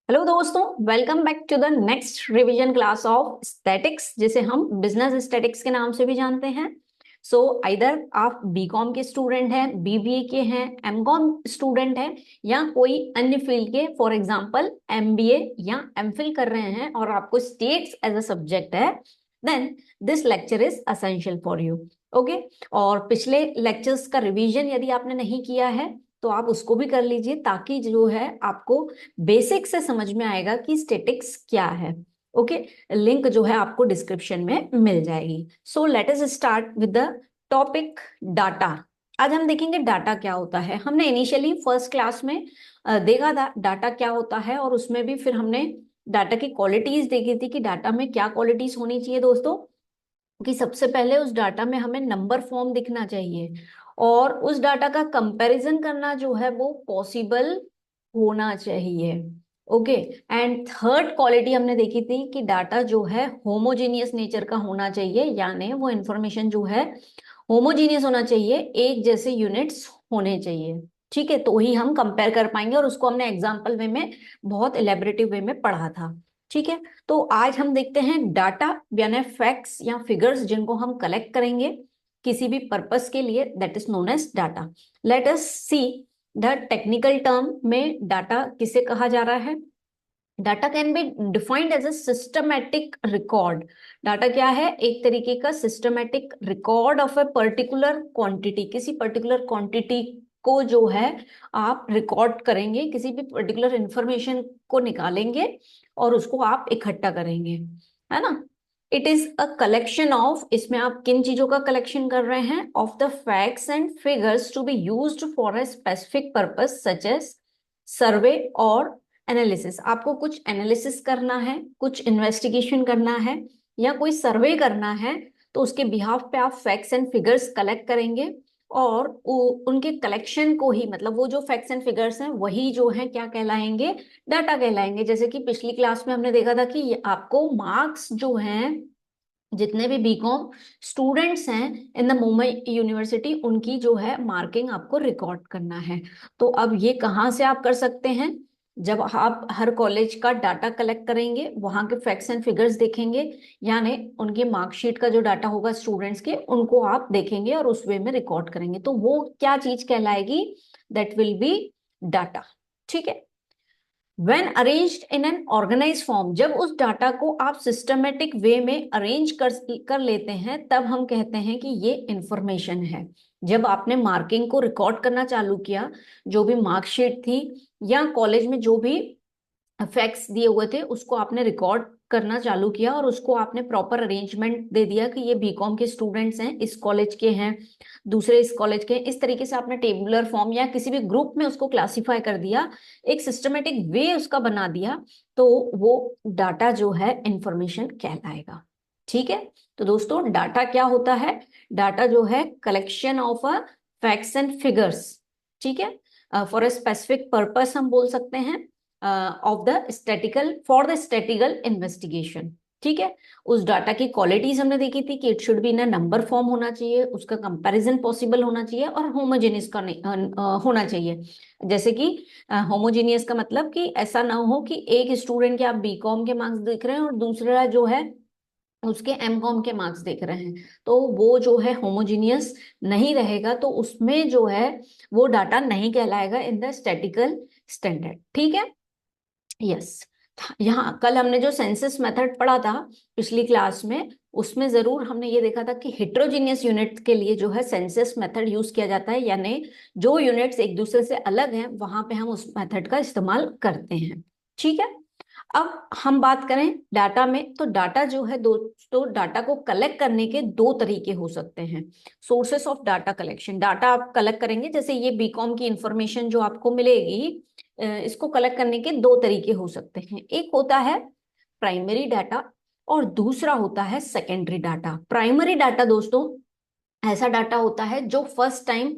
Hello दोस्तों, welcome back to the next revision class of statistics, जिसे हम business statics के नाम से भी जानते हैं। सो आइदर आप बीकॉम के स्टूडेंट हैं, बीबीए के हैं, एमकॉम स्टूडेंट हैं, या कोई अन्य फील्ड के, फॉर एग्जांपल एमबीए या एमफिल कर रहे हैं और आपको स्टेट्स एज अ सब्जेक्ट है, then this lecture is essential for you. Okay. और पिछले लेक्चर्स का रिवीजन यदि आपने नहीं किया है तो आप उसको भी कर लीजिए, ताकि जो है आपको बेसिक से समझ में आएगा कि स्टैटिक्स क्या है। ओके। लिंक जो है आपको डिस्क्रिप्शन में मिल जाएगी। So let us start with the topic data. आज हम देखेंगे डाटा क्या होता है। हमने इनिशियली फर्स्ट क्लास में देखा था डाटा क्या होता है, और उसमें भी फिर हमने डाटा की क्वालिटीज देखी थी कि डाटा में क्या क्वालिटीज होनी चाहिए दोस्तों। कि सबसे पहले उस डाटा में हमें नंबर फॉर्म दिखना चाहिए, और उस डाटा का कंपैरिजन करना जो है वो पॉसिबल होना चाहिए। ओके। एंड थर्ड क्वालिटी हमने देखी थी कि डाटा जो है होमोजेनियस नेचर का होना चाहिए, यानी वो इंफॉर्मेशन जो है होमोजीनियस होना चाहिए, एक जैसे यूनिट्स होने चाहिए। ठीक है, तो ही हम कंपेयर कर पाएंगे, और उसको हमने एग्जाम्पल वे में बहुत इलेबरेटिव वे में पढ़ा था। ठीक है, तो आज हम देखते हैं डाटा यानी फैक्ट्स या फिगर्स जिनको हम कलेक्ट करेंगे किसी भी पर्पस के लिए, that is known as data. Let us see the technical term में डाटा किसे कहा जा रहा है। Data can be defined as a systematic record. Data क्या है? एक तरीके का systematic record of a particular quantity. किसी पर्टिकुलर क्वांटिटी को जो है आप रिकॉर्ड करेंगे, किसी भी पर्टिकुलर इंफॉर्मेशन को निकालेंगे और उसको आप इकट्ठा करेंगे, है ना। It is a collection of, इसमें आप किन चीजों का कलेक्शन कर रहे हैं? Of the facts and figures to be used for a specific purpose such as survey और एनालिसिस। आपको कुछ एनालिसिस करना है, कुछ इन्वेस्टिगेशन करना है, या कोई सर्वे करना है, तो उसके बिहाफ पे आप फैक्ट्स एंड फिगर्स कलेक्ट करेंगे, और उनके कलेक्शन को ही, मतलब वो जो फैक्ट्स एंड फिगर्स हैं वही जो है क्या कहलाएंगे? डाटा कहलाएंगे। जैसे कि पिछली क्लास में हमने देखा था कि आपको मार्क्स जो हैं, जितने भी बीकॉम स्टूडेंट्स हैं इन द मुंबई यूनिवर्सिटी, उनकी जो है मार्किंग आपको रिकॉर्ड करना है। तो अब ये कहाँ से आप कर सकते हैं? जब आप हर कॉलेज का डाटा कलेक्ट करेंगे, वहां के फैक्ट्स एंड फिगर्स देखेंगे, यानी उनके मार्कशीट का जो डाटा होगा स्टूडेंट्स के, उनको आप देखेंगे और उस वे में रिकॉर्ड करेंगे, तो वो क्या चीज कहलाएगी? That will be data. ठीक है। When arranged in an organized form, जब उस डाटा को आप सिस्टमेटिक वे में अरेंज कर लेते हैं, तब हम कहते हैं कि ये इंफॉर्मेशन है। जब आपने मार्किंग को रिकॉर्ड करना चालू किया, जो भी मार्कशीट थी या कॉलेज में जो भी फैक्ट्स दिए हुए थे उसको आपने रिकॉर्ड करना चालू किया, और उसको आपने प्रॉपर अरेंजमेंट दे दिया कि ये बीकॉम के स्टूडेंट्स हैं, इस कॉलेज के हैं, दूसरे इस कॉलेज के हैं, इस तरीके से आपने टेबुलर फॉर्म या किसी भी ग्रुप में उसको क्लासिफाई कर दिया, एक सिस्टमेटिक वे उसका बना दिया, तो वो डाटा जो है इंफॉर्मेशन कहलाएगा। ठीक है। तो दोस्तों, डाटा क्या होता है? डाटा जो है collection of a facts and figures. ठीक है, फॉर अ स्पेसिफिक पर्पस हम बोल सकते हैं, of the statistical, for the statistical investigation. ठीक है। उस डाटा की क्वालिटीज हमने देखी थी कि it should be in number form होना चाहिए, उसका कंपैरिजन पॉसिबल होना चाहिए, और होमोजेनियस का नहीं होना चाहिए। जैसे कि होमोजेनियस का मतलब कि ऐसा ना हो कि एक स्टूडेंट के आप बीकॉम के मार्क्स देख रहे हैं और दूसरा जो है उसके एमकॉम के मार्क्स देख रहे हैं, तो वो जो है होमोजीनियस नहीं रहेगा, तो उसमें जो है वो डाटा नहीं कहलाएगा इन द स्टैटिकल स्टैंडर्ड। ठीक है। यस। यहाँ कल हमने जो सेंसस मेथड पढ़ा था पिछली क्लास में, उसमें जरूर हमने ये देखा था कि हेट्रोजीनियस यूनिट के लिए जो है सेंसस मेथड यूज किया जाता है, यानी जो यूनिट्स एक दूसरे से अलग हैं वहां पे हम उस मेथड का इस्तेमाल करते हैं। ठीक है। अब हम बात करें डाटा में, तो डाटा जो है दोस्तों, डाटा को कलेक्ट करने के दो तरीके हो सकते हैं। Sources of data collection, data आप कलेक्ट करेंगे, जैसे ये बीकॉम की इंफॉर्मेशन जो आपको मिलेगी, इसको कलेक्ट करने के दो तरीके हो सकते हैं। एक होता है प्राइमरी डाटा, और दूसरा होता है सेकेंडरी डाटा। प्राइमरी डाटा दोस्तों ऐसा डाटा होता है जो फर्स्ट टाइम,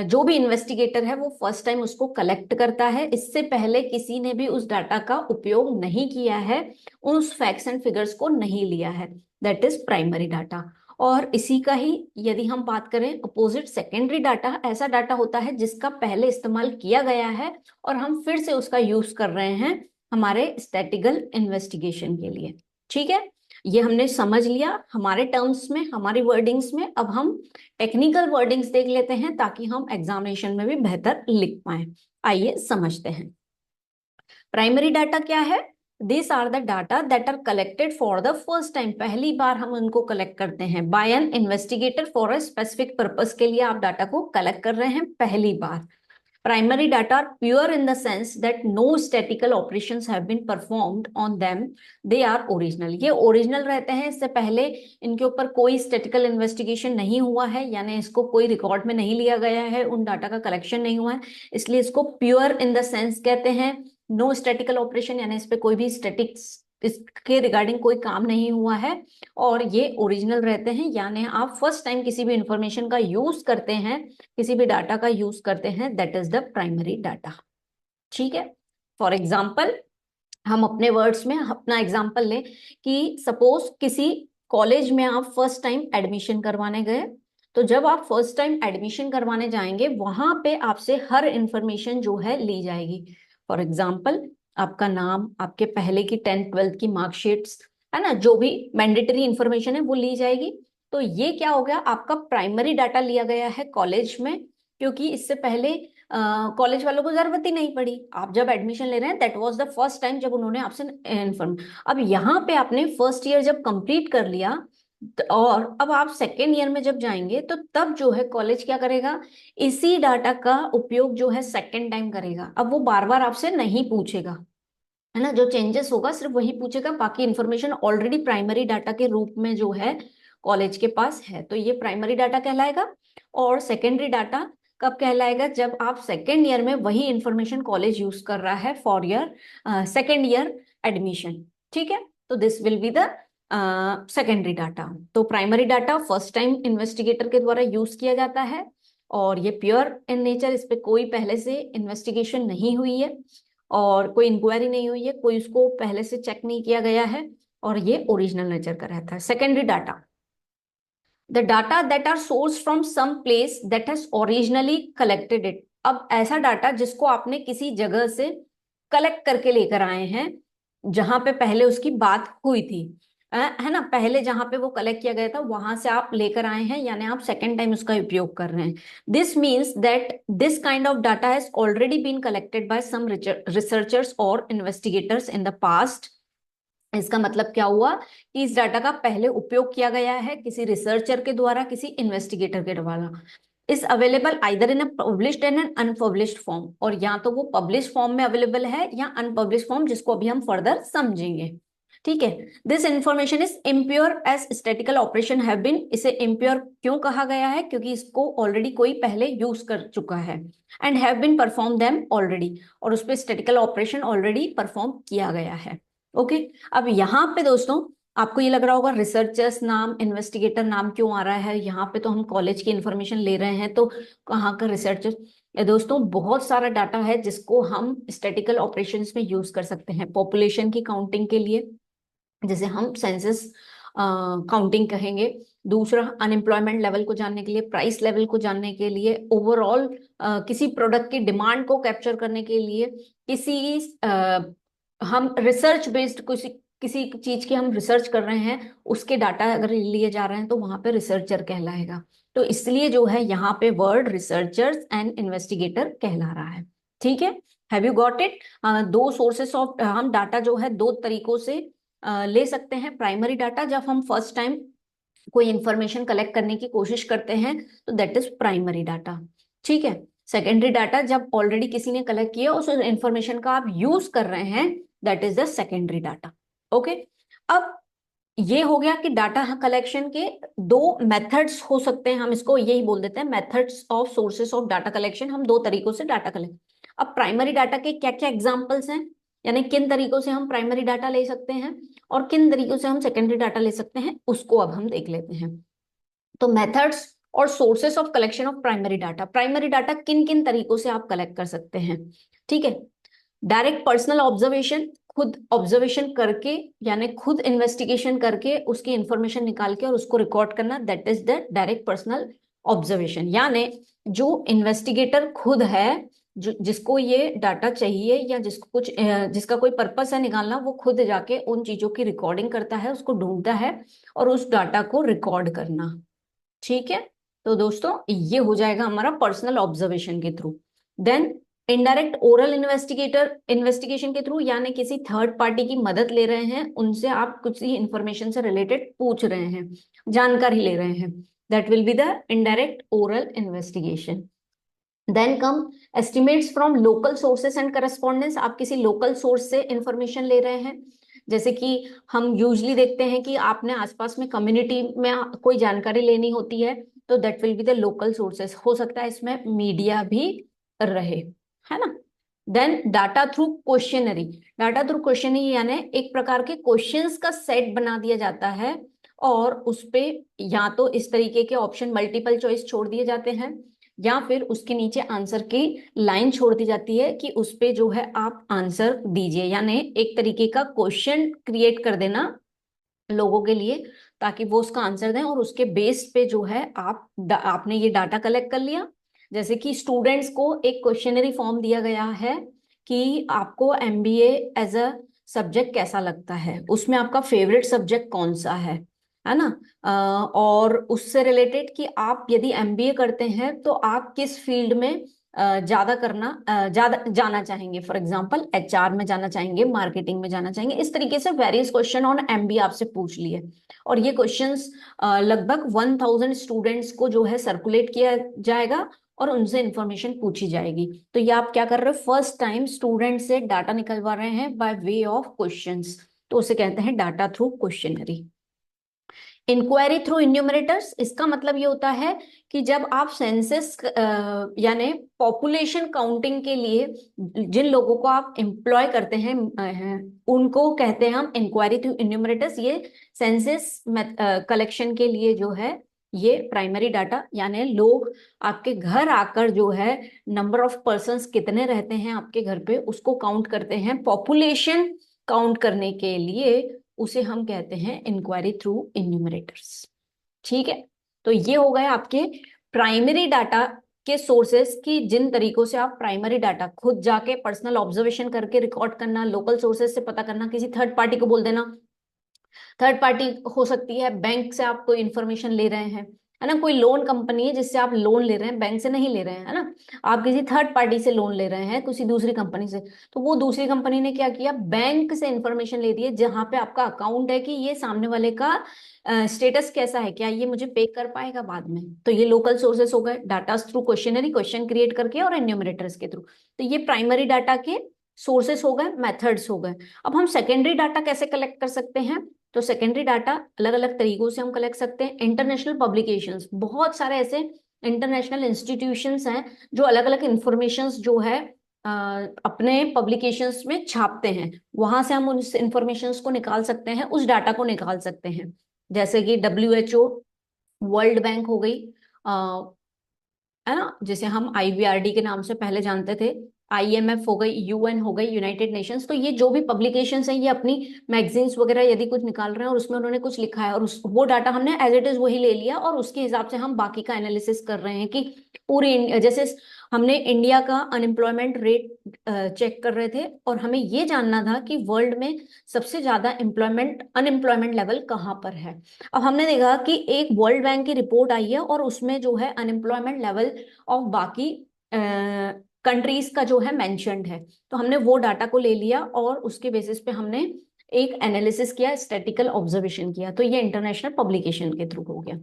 जो भी इन्वेस्टिगेटर है वो फर्स्ट टाइम उसको कलेक्ट करता है, इससे पहले किसी ने भी उस डाटा का उपयोग नहीं किया है, उस फैक्ट्स एंड फिगर्स को नहीं लिया है, दैट इज प्राइमरी डाटा। और इसी का ही यदि हम बात करें अपोजिट, सेकेंडरी डाटा ऐसा डाटा होता है जिसका पहले इस्तेमाल किया गया है और हम फिर से उसका यूज कर रहे हैं, हमारे स्टैटिकल इन्वेस्टिगेशन के लिए। ठीक है, ये हमने समझ लिया हमारे टर्म्स में, हमारी वर्डिंग्स में। अब हम टेक्निकल वर्डिंग्स देख लेते हैं ताकि हम एग्जामिनेशन में भी बेहतर लिख पाए। आइए समझते हैं। प्राइमरी डाटा क्या है? This are the data that are collected for the first time, पहली बार हम उनको कलेक्ट करते हैं by an investigator for a specific purpose, के लिए आप डाटा को कलेक्ट कर रहे हैं पहली बार। Primary data are pure in the sense that no statistical operations have been performed on them. They are original. ये ओरिजिनल रहते हैं, इससे पहले इनके ऊपर कोई स्टेटिकल इन्वेस्टिगेशन नहीं हुआ है, यानी इसको कोई रिकॉर्ड में नहीं लिया गया है, उन डाटा का कलेक्शन नहीं हुआ है, इसलिए इसको प्योर इन द सेंस कहते हैं। नो स्टेटिकल ऑपरेशन, यानी इस पे कोई भी स्टेटिक्स इसके रिगार्डिंग कोई काम नहीं हुआ है, और ये ओरिजिनल रहते हैं। यानी आप फर्स्ट टाइम किसी भी इंफॉर्मेशन का यूज करते हैं, किसी भी डाटा का यूज करते हैं, that is the primary data. ठीक है, फॉर एग्जाम्पल हम अपने वर्ड्स में अपना एग्जाम्पल लें कि सपोज किसी कॉलेज में आप फर्स्ट टाइम एडमिशन करवाने गए, तो जब आप फर्स्ट टाइम एडमिशन करवाने जाएंगे वहां पे आपसे हर इंफॉर्मेशन जो है ली जाएगी। फॉर एग्जाम्पल आपका नाम, आपके पहले की 10th 12th की मार्कशीट्स, है ना, जो भी मैंडेटरी इंफॉर्मेशन है वो ली जाएगी। तो ये क्या हो गया, आपका प्राइमरी डाटा लिया गया है कॉलेज में, क्योंकि इससे पहले कॉलेज वालों को जरूरत ही नहीं पड़ी। आप जब एडमिशन ले रहे हैं that was the first time जब उन्होंने आपसे इन्फॉर्म। अब यहाँ पे आपने फर्स्ट ईयर जब कंप्लीट कर लिया, और अब आप सेकेंड ईयर में जब जाएंगे तो तब जो है कॉलेज क्या करेगा, इसी डाटा का उपयोग जो है सेकेंड टाइम करेगा। अब वो बार बार आपसे नहीं पूछेगा, है ना, जो चेंजेस होगा सिर्फ वही पूछेगा, बाकी इंफॉर्मेशन ऑलरेडी प्राइमरी डाटा के रूप में जो है कॉलेज के पास है, तो ये प्राइमरी डाटा कहलाएगा। और सेकेंडरी डाटा कब कहलाएगा, जब आप सेकेंड ईयर में वही इंफॉर्मेशन कॉलेज यूज कर रहा है for year second year admission. ठीक है, तो this will be the secondary data. तो primary data first time investigator के द्वारा यूज किया जाता है, और ये प्योर इन नेचर, इस पे कोई पहले से इन्वेस्टिगेशन नहीं हुई है और कोई इंक्वायरी नहीं हुई है, कोई उसको पहले से चेक नहीं किया गया है, और ये ओरिजिनल नेचर का रहता है। Secondary data, the data that are source from some place that has originally collected it. अब ऐसा डाटा जिसको आपने किसी जगह से कलेक्ट करके लेकर आए हैं जहां पे पहले उसकी बात हुई थी, है ना, पहले जहां पे वो कलेक्ट किया गया था वहां से आप लेकर आए हैं, यानी आप सेकेंड टाइम उसका उपयोग कर रहे हैं। This means that this kind of data has already been collected by some researchers और इन्वेस्टिगेटर्स इन द पास्ट। इसका मतलब क्या हुआ कि इस डाटा का पहले उपयोग किया गया है किसी रिसर्चर के द्वारा, किसी इन्वेस्टिगेटर के द्वारा। Is available either in a published and an unpublished form, और या तो वो पब्लिश फॉर्म में अवेलेबल है या अनपब्लिश्ड फॉर्म, जिसको अभी हम फर्दर समझेंगे। ठीक है, this information is impure as statistical operation have been. इसे इम्प्योर क्यों कहा गया है, क्योंकि इसको ऑलरेडी कोई पहले यूज कर चुका है, and have been perform them already, और उस पर स्टैटिकल ऑपरेशन ऑलरेडी परफॉर्म किया गया है। ओके, अब यहाँ पे दोस्तों आपको ये लग रहा होगा रिसर्चर्स नाम, इन्वेस्टिगेटर नाम क्यों आ रहा है यहाँ पे, तो हम कॉलेज की इंफॉर्मेशन ले रहे हैं तो कहाँ का रिसर्चर्स। दोस्तों बहुत सारा डाटा है जिसको हम स्टैटिकल ऑपरेशंस में यूज कर सकते हैं। पॉपुलेशन की काउंटिंग के लिए, जैसे हम सेंसस काउंटिंग कहेंगे। दूसरा अनएम्प्लॉयमेंट लेवल को जानने के लिए, प्राइस लेवल को जानने के लिए, ओवरऑल किसी प्रोडक्ट की डिमांड को कैप्चर करने के लिए, किसी हम रिसर्च बेस्ड किसी किसी चीज की हम रिसर्च कर रहे हैं, उसके डाटा अगर लिए जा रहे हैं तो वहां पे रिसर्चर कहलाएगा। तो इसलिए जो है यहाँ पे वर्ड रिसर्चर्स एंड इन्वेस्टिगेटर कहला रहा है। ठीक है, हैव यू गॉट इट। दो सोर्सेस ऑफ हम डाटा जो है दो तरीकों से ले सकते हैं। प्राइमरी डाटा, जब हम फर्स्ट टाइम कोई इंफॉर्मेशन कलेक्ट करने की कोशिश करते हैं तो दैट इज प्राइमरी डाटा। ठीक है, सेकेंडरी डाटा, जब ऑलरेडी किसी ने कलेक्ट किया उस इंफॉर्मेशन का आप यूज कर रहे हैं, that is the secondary data. Okay, अब ये हो गया कि डाटा कलेक्शन के दो मेथड्स हो सकते हैं, हम इसको यही बोल देते हैं methods of sources of data collection. हम दो तरीकों से डाटा कलेक्ट। अब प्राइमरी डाटा के क्या क्या एग्जांपल्स हैं, यानी किन तरीकों से हम प्राइमरी डाटा ले सकते हैं और किन तरीकों से हम सेकेंडरी डाटा ले सकते हैं, उसको अब हम देख लेते हैं। तो मेथड्स और sources of collection of primary data. Primary data किन किन तरीकों से आप कलेक्ट कर सकते हैं। ठीक है, डायरेक्ट पर्सनल ऑब्जर्वेशन, खुद ऑब्जर्वेशन करके, यानी खुद इन्वेस्टिगेशन करके उसकी इंफॉर्मेशन निकाल के और उसको रिकॉर्ड करना, that is the direct personal observation. यानी जो इन्वेस्टिगेटर खुद है जिसको ये डाटा चाहिए या जिसको कुछ जिसका कोई पर्पस है निकालना, वो खुद जाके उन चीजों की रिकॉर्डिंग करता है, उसको ढूंढता है और उस डाटा को रिकॉर्ड करना। ठीक है, तो दोस्तों ये हो जाएगा हमारा पर्सनल ऑब्जर्वेशन के through. Then indirect oral investigation के थ्रू, यानी किसी थर्ड पार्टी की मदद ले रहे हैं, उनसे आप कुछ ही इंफॉर्मेशन से रिलेटेड पूछ रहे हैं, जानकारी ले रहे हैं, that will be the indirect oral investigation. Then come estimates from local sources and correspondence, आप किसी लोकल सोर्स से इंफॉर्मेशन ले रहे हैं, जैसे कि हम यूजली देखते हैं कि आपने आसपास में कम्युनिटी में कोई जानकारी लेनी होती है, तो that will be the local sources, हो सकता है इसमें मीडिया भी रहे, है ना। Then data through questionnaire, data through questionnaire यानी एक प्रकार के क्वेश्चंस का सेट बना दिया जाता है और उस पे या तो इस तरीके के ऑप्शन मल्टीपल चॉइस छोड़ दिए जाते हैं, या फिर उसके नीचे आंसर की लाइन छोड़ दी जाती है कि उस पे जो है आप आंसर दीजिए, यानी एक तरीके का क्वेश्चन क्रिएट कर देना लोगों के लिए, ताकि वो उसका आंसर दें और उसके बेस पे जो है आपने ये डाटा कलेक्ट कर लिया। जैसे कि स्टूडेंट्स को एक क्वेश्चनरी फॉर्म दिया गया है कि आपको एमबीए एज अ सब्जेक्ट कैसा लगता है, उसमें आपका फेवरेट सब्जेक्ट कौन सा है ना। और उससे रिलेटेड कि आप यदि एमबीए करते हैं तो आप किस फील्ड में ज्यादा जाना चाहेंगे, फॉर एग्जांपल एचआर में जाना चाहेंगे, मार्केटिंग में जाना चाहेंगे, इस तरीके से वेरियस क्वेश्चन ऑन एमबीए आपसे पूछ लिए। और ये क्वेश्चंस लगभग 1000 स्टूडेंट्स को जो है सर्कुलेट किया जाएगा और उनसे इंफॉर्मेशन पूछी जाएगी। तो ये आप क्या कर रहे हो, फर्स्ट टाइम स्टूडेंट से डाटा निकलवा रहे हैं बाय वे ऑफ क्वेश्चंस, तो उसे कहते हैं data through questionnaire. Inquiry through enumerators, इसका मतलब ये होता है कि जब आप सेंसस यानी पॉपुलेशन काउंटिंग के लिए जिन लोगों को आप एम्प्लॉय करते हैं उनको कहते हैं हम इंक्वायरी थ्रू इन्यूमरेटर्स। ये सेंसस कलेक्शन के लिए जो है ये प्राइमरी डाटा, यानी लोग आपके घर आकर जो है नंबर ऑफ पर्सन्स कितने रहते हैं आपके घर पे उसको काउंट करते हैं, पॉपुलेशन काउंट करने के लिए उसे हम कहते हैं इंक्वायरी थ्रू इन्यूमरेटर्स। ठीक है, तो ये हो गए आपके प्राइमरी डाटा के सोर्सेस की, जिन तरीकों से आप प्राइमरी डाटा खुद जाके पर्सनल ऑब्जर्वेशन करके रिकॉर्ड करना, लोकल सोर्सेस से पता करना, किसी थर्ड पार्टी को बोल देना। थर्ड पार्टी हो सकती है बैंक से आप कोई इंफॉर्मेशन ले रहे हैं, है ना, कोई लोन कंपनी है जिससे आप लोन ले रहे हैं, बैंक से नहीं ले रहे हैं, है ना, आप किसी थर्ड पार्टी से लोन ले रहे हैं किसी दूसरी कंपनी से, तो वो दूसरी कंपनी ने क्या किया, बैंक से इंफॉर्मेशन ले दी है जहां पे आपका अकाउंट है कि ये सामने वाले का स्टेटस कैसा है, क्या ये मुझे पे कर पाएगा बाद में। तो ये लोकल सोर्सेस हो गए, data through questionnaire, question create करके और एन्यूमरेटर्स के थ्रू। तो ये प्राइमरी डाटा के सोर्सेस हो गए, मेथड्स हो गए। अब हम सेकेंडरी डाटा कैसे कलेक्ट कर सकते हैं, तो सेकेंडरी डाटा अलग अलग तरीकों से हम कलेक्ट सकते हैं। इंटरनेशनल पब्लिकेशंस, बहुत सारे ऐसे इंटरनेशनल इंस्टीट्यूशंस हैं जो अलग अलग इंफॉर्मेशंस जो है अपने पब्लिकेशंस में छापते हैं, वहां से हम उस इंफॉर्मेशंस को निकाल सकते हैं, उस डाटा को निकाल सकते हैं। जैसे कि WHO, वर्ल्ड बैंक हो गई, है ना, जिसे हम IBRD के नाम से पहले जानते थे, IMF हो गई, UN हो गई, यूनाइटेड नेशंस। तो ये जो भी पब्लिकेशंस हैं ये अपनी मैगजीन्स वगैरह यदि कुछ निकाल रहे हैं और उसमें उन्होंने कुछ लिखा है और वो डाटा हमने एज इट इज वही ले लिया और उसके हिसाब से हम बाकी का एनालिसिस कर रहे हैं कि जैसे हमने इंडिया का अनएम्प्लॉयमेंट रेट चेक कर रहे थे और हमें ये जानना था कि वर्ल्ड में सबसे ज्यादा अनएम्प्लॉयमेंट लेवल कहाँ पर है। अब हमने देखा कि एक वर्ल्ड बैंक की रिपोर्ट आई है और उसमें जो है अनएम्प्लॉयमेंट लेवल ऑफ बाकी कंट्रीज का जो है मेंशन्ड है, तो हमने वो डाटा को ले लिया और उसके बेसिस पे हमने एक एनालिसिस किया, स्टैटिकल ऑब्जर्वेशन किया। तो ये इंटरनेशनल पब्लिकेशन के थ्रू हो गया।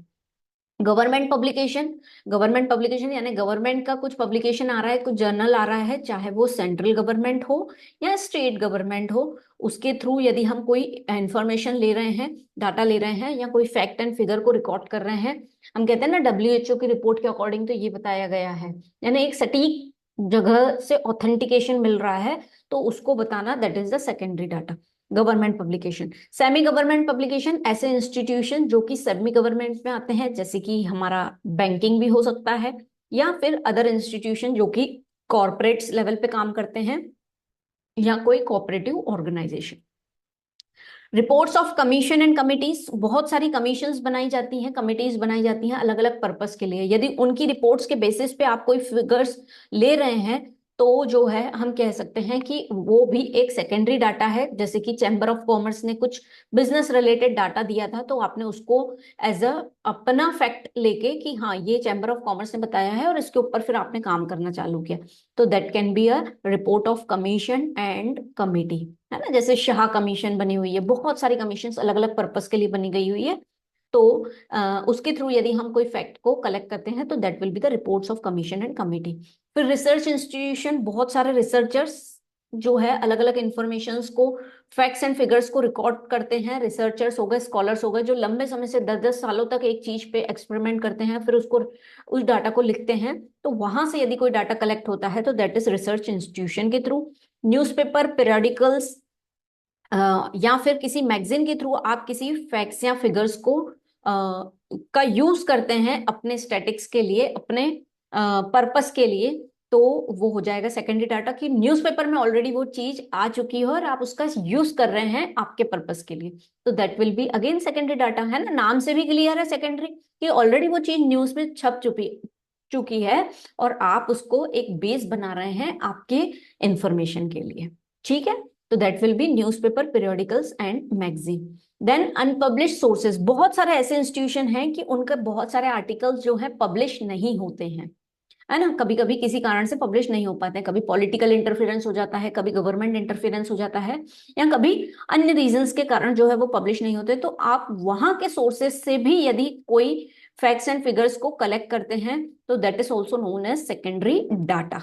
गवर्नमेंट पब्लिकेशन यानी गवर्नमेंट का कुछ पब्लिकेशन आ रहा है, कुछ जर्नल आ रहा है, चाहे वो सेंट्रल गवर्नमेंट हो या स्टेट गवर्नमेंट हो, उसके थ्रू यदि हम कोई इंफॉर्मेशन ले रहे हैं, डाटा ले रहे हैं या कोई फैक्ट एंड फिगर को रिकॉर्ड कर रहे हैं, हम कहते हैं ना WHO की रिपोर्ट के अकॉर्डिंग तो ये बताया गया है, यानी एक सटीक जगह से ऑथेंटिकेशन मिल रहा है, तो उसको बताना, that is the secondary data. Government publication, semi government publication, ऐसे इंस्टीट्यूशन जो कि सेमी गवर्नमेंट में आते हैं, जैसे कि हमारा बैंकिंग भी हो सकता है या फिर अदर इंस्टीट्यूशन जो कि कॉर्पोरेट्स लेवल पे काम करते हैं या कोई cooperative organisation. Reports of commission and committees, बहुत सारी कमीशंस बनाई जाती हैं, कमिटीज बनाई जाती हैं अलग अलग पर्पस के लिए। यदि उनकी रिपोर्ट्स के बेसिस पे आप कोई फिगर्स ले रहे हैं तो जो है हम कह सकते हैं कि वो भी एक सेकेंडरी डाटा है। जैसे कि चैम्बर ऑफ कॉमर्स ने कुछ बिजनेस रिलेटेड डाटा दिया था, तो आपने उसको एज अ अपना फैक्ट लेके कि हाँ ये चैम्बर ऑफ कॉमर्स ने बताया है और इसके ऊपर फिर आपने काम करना चालू किया, तो that can be a report of commission and committee, है ना। जैसे शाह कमीशन बनी हुई है, बहुत सारी कमीशन अलग अलग पर्पस के लिए बनी गई हुई है, तो उसके थ्रू यदि हम कोई फैक्ट को कलेक्ट करते हैं तो that will be the reports of commission and committee. फिर रिसर्च इंस्टीट्यूशन, बहुत सारे रिसर्चर्स जो है अलग अलग इंफॉर्मेशंस को, फैक्ट्स एंड फिगर्स को रिकॉर्ड करते हैं। रिसर्चर्स हो गए, स्कॉलर्स हो गए, जो लंबे समय से 10-10 सालों तक एक चीज पे एक्सपेरिमेंट करते हैं, फिर उसको उस डाटा को लिखते हैं। तो वहां से यदि कोई डाटा कलेक्ट होता है तो दैट इज रिसर्च इंस्टीट्यूशन के थ्रू। न्यूज़पेपर, पीरियडिकल्स या फिर किसी मैगजीन के थ्रू आप किसी फैक्ट्स या फिगर्स को का यूज करते हैं अपने स्टैटिक्स के लिए, अपने पर्पस के लिए, तो वो हो जाएगा सेकेंडरी डाटा। कि न्यूज़पेपर में ऑलरेडी वो चीज आ चुकी है और आप उसका यूज कर रहे हैं आपके पर्पस के लिए, तो that will be again secondary data, है ना। नाम से भी क्लियर है सेकेंडरी, कि ऑलरेडी वो चीज न्यूज में छप चुकी चुकी है और आप उसको एक बेस बना रहे हैं आपके इंफॉर्मेशन के लिए, ठीक है। तो that will be newspaper, periodicals and magazine. Then unpublished sources, बहुत सारे ऐसे इंस्टीट्यूशन हैं कि उनके बहुत सारे आर्टिकल्स जो है पब्लिश नहीं होते हैं, है ना। कभी कभी किसी कारण से पब्लिश नहीं हो पाते हैं, कभी पॉलिटिकल इंटरफेरेंस हो जाता है, कभी गवर्नमेंट इंटरफेरेंस हो जाता है, या कभी अन्य रीजंस के कारण जो है वो पब्लिश नहीं होते। तो आप वहां के सोर्सेज से भी यदि कोई फैक्ट्स एंड फिगर्स को कलेक्ट करते हैं तो that is also known as secondary data,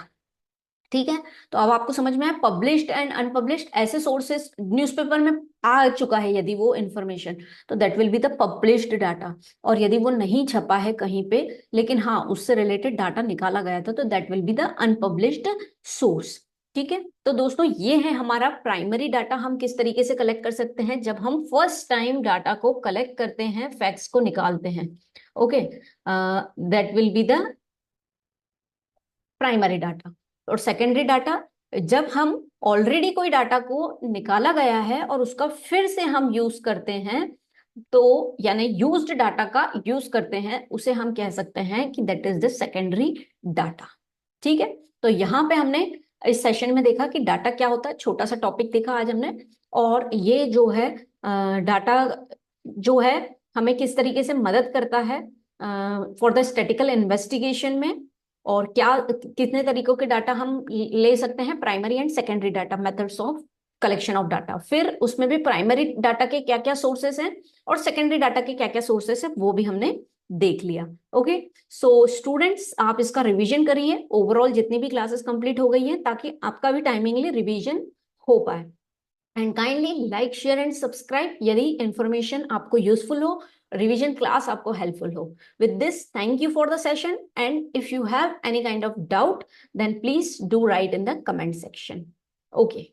ठीक है। तो अब आपको समझ में आया पब्लिश्ड एंड अनपब्लिश्ड, ऐसे सोर्सेस न्यूज़पेपर में आ चुका है यदि वो इंफॉर्मेशन, तो that will be the published data. और यदि वो नहीं छपा है कहीं पे लेकिन हाँ उससे रिलेटेड डाटा निकाला गया था, तो that will be the unpublished source, ठीक है। तो दोस्तों ये है हमारा प्राइमरी डाटा, हम किस तरीके से कलेक्ट कर सकते हैं जब हम फर्स्ट टाइम डाटा को कलेक्ट करते हैं, फैक्ट्स को निकालते हैं। Okay, that will be the primary data. और सेकेंडरी डाटा, जब हम ऑलरेडी कोई डाटा को निकाला गया है और उसका फिर से हम यूज करते हैं, तो यानी यूज्ड डाटा का यूज करते हैं, उसे हम कह सकते हैं कि that is the secondary data, ठीक है। तो यहां पे हमने इस सेशन में देखा कि डाटा क्या होता है, छोटा सा टॉपिक देखा आज हमने। और ये जो है डाटा जो है हमें किस तरीके से मदद करता है फॉर द स्टैटिकल इन्वेस्टिगेशन में, और क्या कितने तरीकों के डाटा हम ले सकते हैं, primary and secondary data, methods of collection of data. फिर उसमें भी प्राइमरी डाटा के क्या क्या सोर्सेस हैं और सेकेंडरी डाटा के क्या क्या सोर्सेस हैं, वो भी हमने देख लिया। ओके, सो स्टूडेंट्स आप इसका रिवीजन करिए, ओवरऑल जितनी भी क्लासेस कंप्लीट हो गई हैं, ताकि आपका भी टाइमिंगली रिवीजन हो पाए। And kindly like, share and subscribe यदि इंफॉर्मेशन आपको यूजफुल हो, रिवीजन क्लास आपको हेल्पफुल हो। With this thank you for the session, and if you have any kind of doubt then please do write in the comment section. Okay.